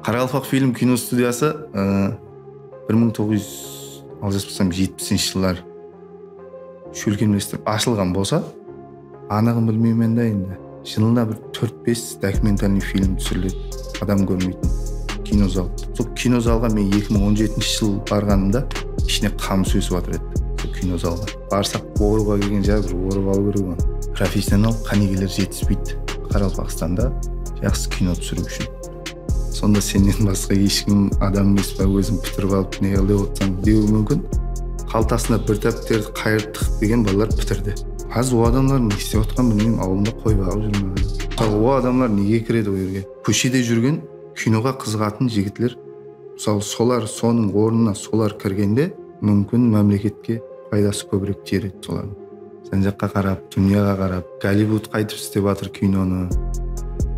Қарақалпақ фильм кино студиясы 1970 жылдар шөлкен университеті ашылған болса, анығын білмеймін да енді. Жылына бір 4-5 документальный фильм түсіріледі, адам көрмейтін кинозал. Сол кинозалға мен 2017 жыл барғанымда ішіне қамыс өсіп жатыр еді. Сол кинозалға барсақ, оруға келген жай бір орып алу керек оны. Профессионал қанегелер жетіспейді Қарақалпақстанда жақсы кино түсіру үшін. Сонда сенен басқа ешкім адам емес па, өзің бітіріп алып не қылып отырсаң деуі мүмкін. Қалтасына бір тәптерді қайырттық деген балалар бітірді. Қазір о адамдар не істеп отқан білмеймін, ауылында қой бағып жүрмін. Мысалы, о адамдар неге кіреді ол жерге? Көшеде жүрген киноға қызығатын жігітлер, мысалы, соның орнына солар кіргенде мүмкін мемлекетке пайдасы көбірек тиереді солардың. Сен жаққа қарап, дүнияға қарап, Голливуд қайтып істеп жатыр киноны.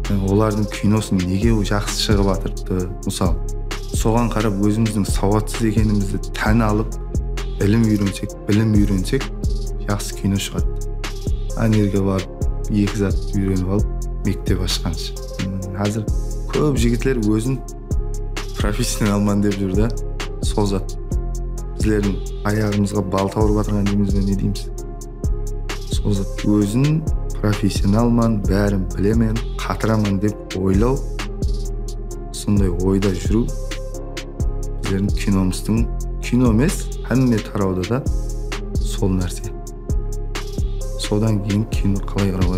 Олардың киносын неге жақсы шығып жатырды? Мысалы, соған қарап өзіміздің сауатсыз екенімізді тән алып, білім үйренсек, жақсы кино шығады. Анерге барып, екі зат үйреніп алып, мектеп ашқаншы. Қазір көп жігітлер өзін профессионалман деп жүр да, сол зат. Біздердің аяғымызға балта ұрып жатырған дейміз бе, не дейміз? Сол зат өзін профессионалман, бәрін білемен, қатыраман деп ойлау, сондай ойда жүру біздердің киномыздың, кино емес, әмме тарауда да сол нәрсе. Содан кейін кино қалай қарауға